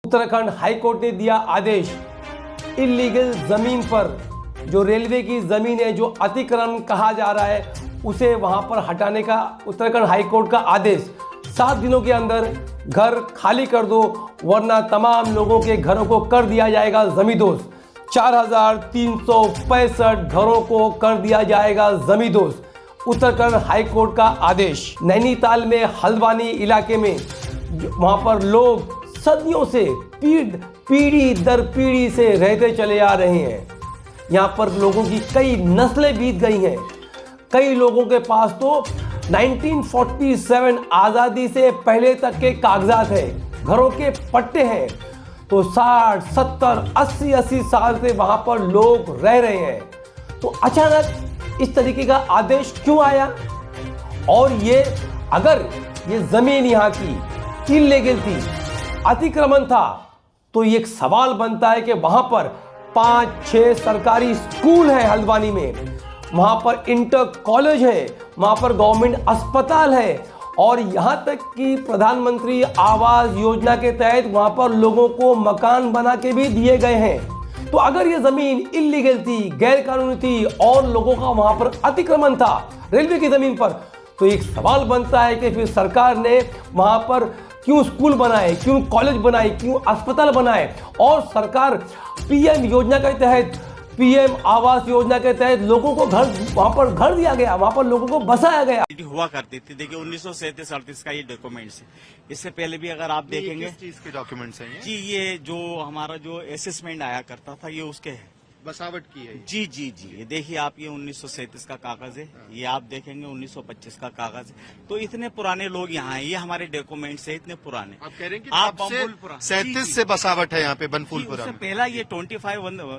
Uttarakhand high court ने दिया आदेश, illegal जमीन पर जो रेलवे की जमीन है, जो अतिक्रमण कहा जा रहा है, उसे वहां पर हटाने का उत्तराखंड हाईकोर्ट का आदेश। 7 दिनों के अंदर घर खाली कर दो, वरना तमाम लोगों के घरों को कर दिया जाएगा जमींदोज। 4365 घरों को कर दिया जाएगा जमींदोज। उत्तराखंड हाईकोर्ट का आदेश। नैनीताल में हल्द्वानी इलाके में वहां पर लोग सदियों से पीढ़ी दर पीढ़ी से रहते चले आ रहे हैं। यहाँ पर लोगों की कई नस्लें बीत गई हैं। कई लोगों के पास तो 1947 आज़ादी से पहले तक के कागजात हैं, घरों के पट्टे हैं। तो 60, 70, 80 साल से वहां पर लोग रह रहे हैं। तो अचानक इस तरीके का आदेश क्यों आया? और ये अगर ये जमीन यहाँ की इल्लीगल थी, अतिक्रमण था, तो ये एक सवाल बनता है कि वहां पर 5-6 सरकारी स्कूल है हल्द्वानी में, वहां पर इंटर कॉलेज है, वहां पर गवर्नमेंट अस्पताल है, और यहां तक कि प्रधानमंत्री आवास योजना के तहत वहां पर लोगों को मकान बना के भी दिए गए हैं। तो अगर ये जमीन इल्लीगल थी, गैर कानूनी थी और लोगों का वहां पर अतिक्रमण था रेलवे की जमीन पर, तो एक सवाल बनता है कि फिर सरकार ने वहां पर क्यों स्कूल बनाए, क्यों कॉलेज बनाए, क्यों अस्पताल बनाए? और सरकार पीएम योजना के तहत, पीएम आवास योजना के तहत लोगों को घर, वहां पर घर दिया गया, वहां पर लोगों को बसाया गया। हुआ करती थी। देखिए 1937-38 का ये डॉक्यूमेंट्स है। इससे पहले भी अगर आप देखेंगे, किस चीज के डॉक्यूमेंट्स हैं ये? जी ये जो हमारा जो असेसमेंट आया करता था, ये उसके है, बसावट की है ये। जी जी जी। ये देखिए आप, ये 1937 का कागज है, ये आप देखेंगे 1925 का कागज है। तो इतने पुराने लोग यहाँ हैं, ये हमारे डॉक्यूमेंट्स है इतने पुराने। आप कह रहे हैं कि आप तब से बमफुलपुरा 37 से बसावट है यहाँ पे बनफुलपुरा उससे में। पहला ये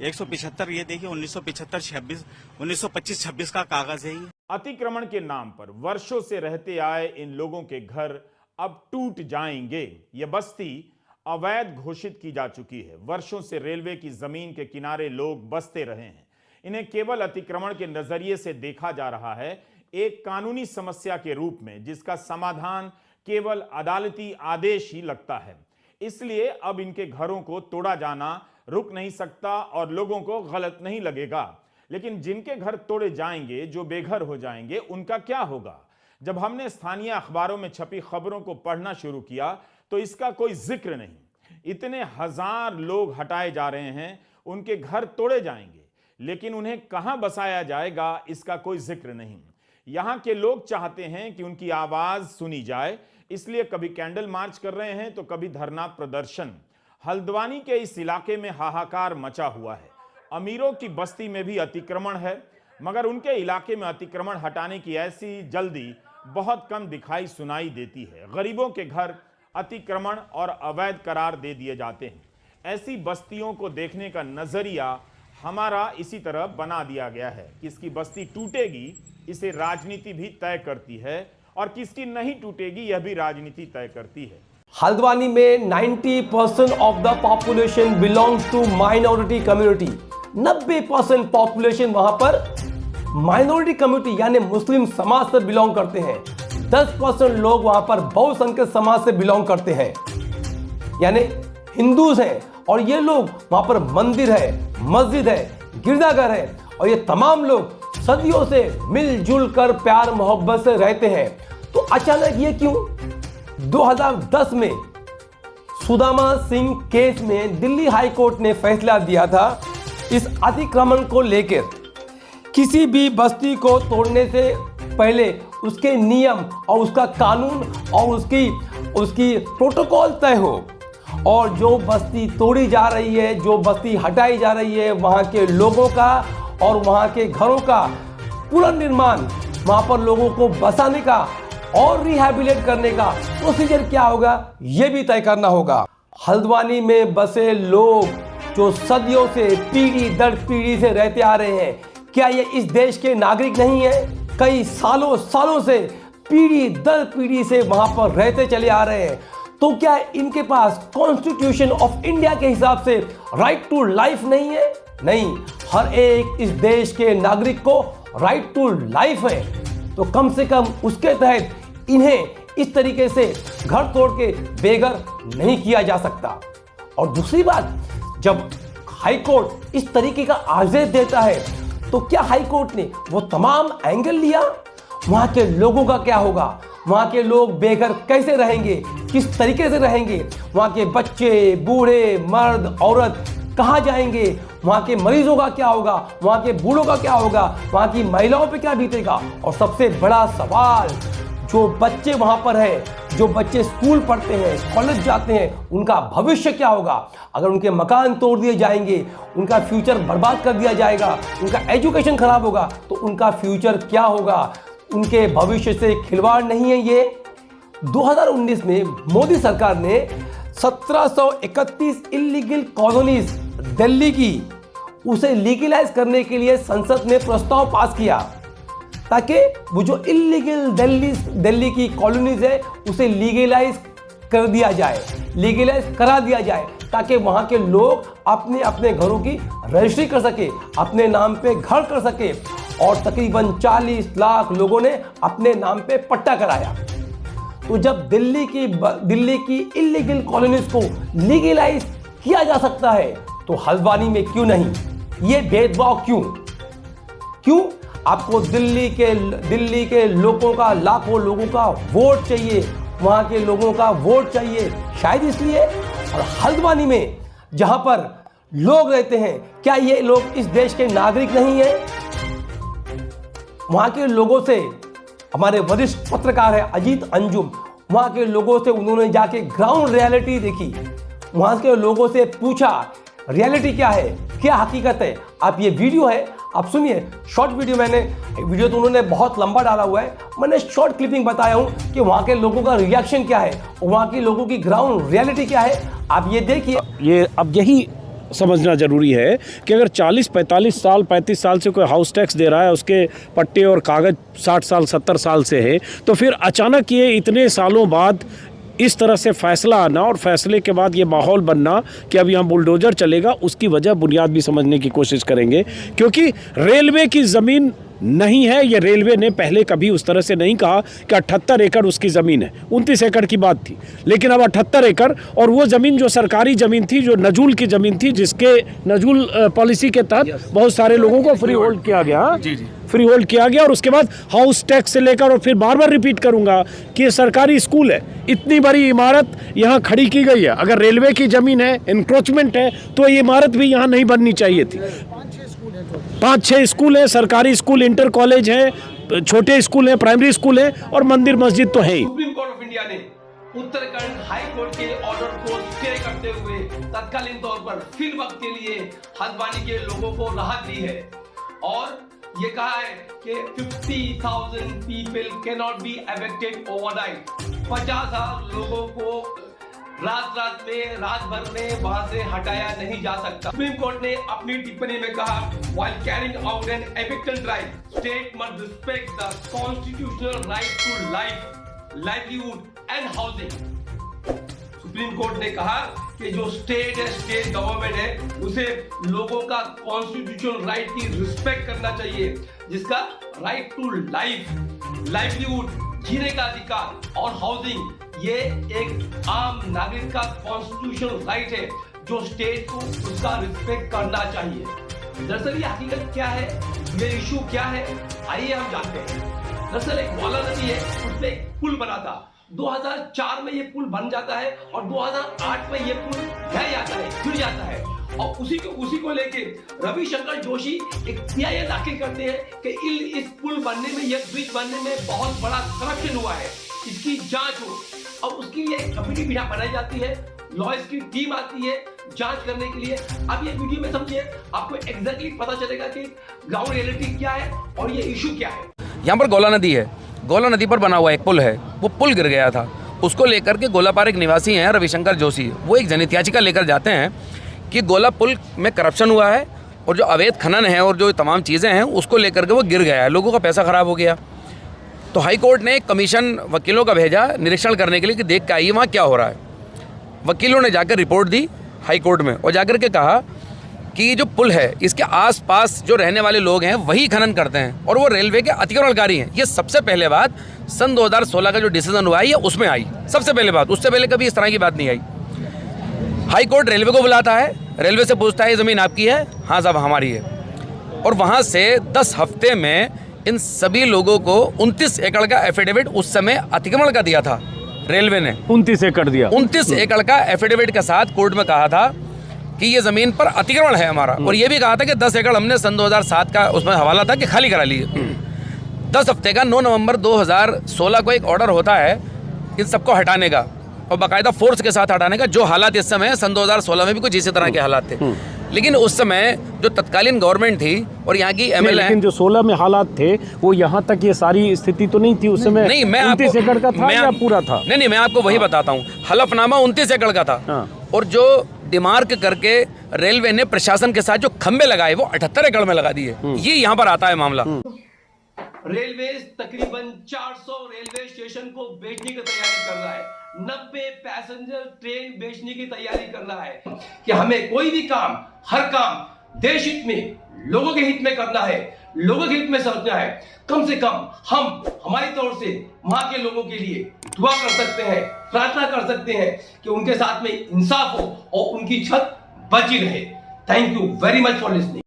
175, ये देखिए 1975-26, 1925-26 का कागज है ये। अतिक्रमण के नाम पर वर्षों से रहते आए इन लोगों के घर अब टूट जाएंगे। ये बस्ती अवैध घोषित की जा चुकी है। वर्षों से रेलवे की जमीन के किनारे लोग बसते रहे हैं। इन्हें केवल अतिक्रमण के नजरिए से देखा जा रहा है, एक कानूनी समस्या के रूप में, जिसका समाधान केवल अदालती आदेश ही लगता है। इसलिए अब इनके घरों को तोड़ा जाना रुक नहीं सकता और लोगों को गलत नहीं लगेगा। लेकिन जिनके घर तोड़े जाएंगे, जो बेघर हो जाएंगे, उनका क्या होगा? जब हमने स्थानीय अखबारों में छपी खबरों को पढ़ना शुरू किया तो इसका कोई जिक्र नहीं। इतने हजार लोग हटाए जा रहे हैं, उनके घर तोड़े जाएंगे, लेकिन उन्हें कहां बसाया जाएगा इसका कोई जिक्र नहीं। यहां के लोग चाहते हैं कि उनकी आवाज सुनी जाए, इसलिए कभी कैंडल मार्च कर रहे हैं तो कभी धरना प्रदर्शन। हल्द्वानी के इस इलाके में हाहाकार मचा हुआ है। अमीरों की बस्ती में भी अतिक्रमण है, मगर उनके इलाके में अतिक्रमण हटाने की ऐसी जल्दी बहुत कम दिखाई सुनाई देती है। गरीबों के घर अतिक्रमण और अवैध करार दे दिए जाते हैं। ऐसी बस्तियों को देखने का नजरिया हमारा इसी तरह बना दिया गया है। किसकी बस्ती टूटेगी इसे राजनीति भी तय करती है, और किसकी नहीं टूटेगी यह भी राजनीति तय करती है। हल्द्वानी में 90% of the population belongs to minority community. 90% population वहां पर माइनॉरिटी कम्युनिटी यानी मुस्लिम समाज से बिलोंग करते हैं। 10% लोग वहां पर बहुसंख्यक समाज से बिलोंग करते हैं, यानी हिंदूज हैं। और ये लोग वहां पर मंदिर है, मस्जिद है, गिरजाघर है, और ये तमाम लोग सदियों से मिलजुल कर प्यार मोहब्बत से रहते हैं। तो अचानक ये क्यों? 2010 में सुदामा सिंह केस में दिल्ली हाई कोर्ट ने फैसला दिया था इस अतिक्रमण को लेकर। किसी भी बस्ती को तोड़ने से पहले उसके नियम और उसका कानून और उसकी प्रोटोकॉल तय हो, और जो बस्ती तोड़ी जा रही है, जो बस्ती हटाई जा रही है, वहां के लोगों का और वहां के घरों का पुनर्निर्माण, वहां पर लोगों को बसाने का और रिहैबिलिटेट करने का प्रोसीजर क्या होगा, यह भी तय करना होगा। हल्द्वानी में बसे लोग जो सदियों से पीढ़ी दर पीढ़ी से रहते आ रहे हैं, क्या ये इस देश के नागरिक नहीं है? कई सालों से पीढ़ी दर पीढ़ी से वहां पर रहते चले आ रहे हैं। तो क्या इनके पास कॉन्स्टिट्यूशन ऑफ इंडिया के हिसाब से राइट टू लाइफ नहीं है? नहीं, हर एक इस देश के नागरिक को राइट टू लाइफ है। तो कम से कम उसके तहत इन्हें इस तरीके से घर तोड़ के बेघर नहीं किया जा सकता। और दूसरी बात, जब हाई कोर्ट इस तरीके का आदेश देता है तो क्या हाई कोर्ट ने वो तमाम एंगल लिया? वहां के लोगों का क्या होगा? वहां के लोग बेघर कैसे रहेंगे, किस तरीके से रहेंगे? वहां के बच्चे, बूढ़े, मर्द, औरत कहां जाएंगे? वहां के मरीजों का क्या होगा? वहां के बूढ़ों का क्या होगा? वहां की महिलाओं पे क्या बीतेगा? और सबसे बड़ा सवाल, जो बच्चे वहां पर है, जो बच्चे स्कूल पढ़ते हैं, कॉलेज जाते हैं, उनका भविष्य क्या होगा? अगर उनके मकान तोड़ दिए जाएंगे, उनका फ्यूचर बर्बाद कर दिया जाएगा, उनका एजुकेशन खराब होगा, तो उनका फ्यूचर क्या होगा? उनके भविष्य से खिलवाड़ नहीं है ये? 2019 में मोदी सरकार ने 1731 इलीगल कॉलोनीज दिल्ली की, उसे लीगलाइज करने के लिए संसद ने प्रस्ताव पास किया ताकि वो जो इलीगल दिल्ली की कॉलोनीज है उसे लीगलाइज कर दिया जाए, लीगलाइज करा दिया जाए, ताकि वहां के लोग अपने अपने घरों की रजिस्ट्री कर सके, अपने नाम पे घर कर सके। और तकरीबन 40 लाख लोगों ने अपने नाम पे पट्टा कराया। तो जब दिल्ली की इलीगल कॉलोनीज को लीगलाइज किया जा सकता है तो हल्द्वानी में क्यों नहीं? ये भेदभाव क्यों? आपको दिल्ली के लोगों का, लाखों लोगों का वोट चाहिए, वहां के लोगों का वोट चाहिए, शायद इसलिए। और हल्द्वानी में जहां पर लोग रहते हैं, क्या ये लोग इस देश के नागरिक नहीं हैं? वहां के लोगों से, हमारे वरिष्ठ पत्रकार है अजीत अंजुम, वहां के लोगों से उन्होंने जाके ग्राउंड रियलिटी देखी, वहां के लोगों से पूछा रियलिटी क्या है, क्या हकीकत है। आप ये वीडियो है, आप सुनिए, शॉर्ट वीडियो तो उन्होंने बहुत लंबा डाला हुआ है, मैंने शॉर्ट क्लिपिंग बताया हूं कि वहां के लोगों का रिएक्शन क्या है और वहां के लोगों की ग्राउंड रियलिटी क्या है। आप ये देखिए। ये अब यही समझना ज़रूरी है कि अगर 40-45 साल 35 साल से कोई हाउस टैक्स दे रहा है, उसके पट्टे और कागज़ 60 साल 70 साल से है, तो फिर अचानक ये इतने सालों बाद इस तरह से फैसला आना और फैसले के बाद ये माहौल बनना कि अब यहाँ बुलडोजर चलेगा, उसकी वजह बुनियाद भी समझने की कोशिश करेंगे। क्योंकि रेलवे की ज़मीन नहीं है, ये रेलवे ने पहले कभी उस तरह से नहीं कहा कि 78 एकड़ उसकी ज़मीन है, 29 एकड़ की बात थी, लेकिन अब 78 एकड़, और वो ज़मीन जो सरकारी ज़मीन थी, जो नजूल की ज़मीन थी, जिसके नजूल पॉलिसी के तहत बहुत सारे लोगों को फ्री होल्ड किया गया, फ्री होल्ड किया गया। और उसके बाद हाउस टैक्स से लेकर, और फिर बार बार रिपीट करूंगा कि ये सरकारी स्कूल है, इतनी बड़ी इमारत यहाँ खड़ी की गई है। अगर रेलवे की ज़मीन है, इंक्रोचमेंट है, तो ये इमारत भी यहाँ नहीं बननी चाहिए थी। 5-6 स्कूल हैं, सरकारी स्कूल, इंटर कॉलेज है, छोटे स्कूल हैं, प्राइमरी स्कूल है, और मंदिर मस्जिद तो है ही। सुप्रीम कोर्ट ऑफ इंडिया ने उत्तराखंड हाई कोर्ट के ऑर्डर को स्टे करते हुए तत्कालीन तौर पर फिर वक्त के लिए हल्द्वानी के लोगों को राहत दी है और ये कहा है कि 50,000 people can not be evicted overnight. 50,000 लोगों को रात भर में वहां से हटाया नहीं जा सकता। सुप्रीम कोर्ट ने अपनी टिप्पणी में कहा, while carrying out an eviction drive, state must respect the constitutional right to life, livelihood and housing. Supreme court ने कहा कि जो स्टेट है, स्टेट गवर्नमेंट है, उसे लोगों का कॉन्स्टिट्यूशनल राइट की रिस्पेक्ट करना चाहिए, जिसका राइट टू लाइफ, लाइवलीहुड, जीने का अधिकार और हाउसिंग, ये एक आम नागरिक का कॉन्स्टिट्यूशनल राइट है जो स्टेट को उसका रिस्पेक्ट करना चाहिए। दरअसल ये हकीकत क्या है, ये इशू क्या है, आइए हम जानते हैं। दरअसल एक ग्वाला नदी है, उसमें एक पुल बना था। 2004 में ये पुल बन जाता है और 2008 में ये पुल ढह जाता है, गिर जाता है। और उसी को लेके रविशंकर जोशी एक PIL दाखिल करते हैं कि इस पुल बनने में, ये ब्रिज बनने में बहुत बड़ा करप्शन हुआ है, इसकी जांच हो। और उसके लिए एक कमेटी भी बनाई जाती है, लॉयर्स की टीम आती है जांच करने के लिए। अब ये वीडियो में समझिए, आपको एग्जैक्टली पता चलेगा कि ग्राउंड रियलिटी क्या है और ये इशू क्या है। यहाँ पर गोला नदी है, गोला नदी पर बना हुआ एक पुल है, वो पुल गिर गया था। उसको लेकर के गोलापार एक निवासी हैं रविशंकर जोशी, वो एक जनहित याचिका लेकर जाते हैं कि गोला पुल में करप्शन हुआ है और जो अवैध खनन है और जो तमाम चीज़ें हैं उसको लेकर के वो गिर गया है, लोगों का पैसा खराब हो गया। तो हाई कोर्ट ने एक कमीशन वकीलों का भेजा निरीक्षण करने के लिए कि देख के आइए वहाँ क्या हो रहा है। वकीलों ने जाकर रिपोर्ट दी हाई कोर्ट में और जाकर के कहा कि ये जो पुल है इसके आसपास जो रहने वाले लोग हैं वही खनन करते हैं और वो रेलवे के अतिक्रमणकारी हैं। ये सबसे पहले बात सन 2016 का जो डिसीजन हुआ है ये उसमें आई, सबसे पहले बात, उससे पहले कभी इस तरह की बात नहीं आई। हाई कोर्ट रेलवे को बुलाता है, रेलवे से पूछता है ये ज़मीन आपकी है? हाँ साहब हमारी है। और वहाँ से 10 हफ्ते में इन सभी लोगों को 29 एकड़ का एफिडेविट उस समय अतिक्रमण का दिया था रेलवे ने। 29 एकड़ दिया। 29 एकड़ का एफिडेविट के साथ कोर्ट में कहा था कि ये ज़मीन पर अतिक्रमण है हमारा, और ये भी कहा था कि 10 एकड़ हमने सन 2007 का उसमें हवाला था कि खाली करा लिए। 10 हफ्ते का 9 नवंबर 2016 को एक ऑर्डर होता है इन सबको हटाने का, और बाकायदा फोर्स के साथ हटाने का। जो हालात इस समय सन 2016 में भी कुछ इसी तरह के हालात थे, लेकिन उस समय जो तत्कालीन गवर्नमेंट थी और यहाँ की एमएलए, लेकिन जो 16 में हालात थे वो यहाँ तक ये सारी स्थिति तो नहीं थी उस समय। नहीं, मैं 29 एकड़ का था या पूरा था? नहीं, मैं आपको वही बताता हूँ। हलफनामा 29 एकड़ का था, और जो डिमार्क करके रेलवे ने प्रशासन के साथ जो खंबे लगाए वो 78 एकड़ में लगा दिए। ये यहाँ पर आता है मामला। रेलवे तकरीबन 400 रेलवे स्टेशन को बेचने की तैयारी कर रहा है, 90 पैसेंजर ट्रेन बेचने की तैयारी कर रहा है कि हमें कोई भी काम, हर काम देश हित में, लोगों के हित में करना है, लोगों के हित में सोचना है। कम से कम हम हमारी तौर से वहां के लोगों के लिए दुआ कर सकते हैं, प्रार्थना कर सकते हैं कि उनके साथ में इंसाफ हो और उनकी छत बची रहे। Thank you very much for listening.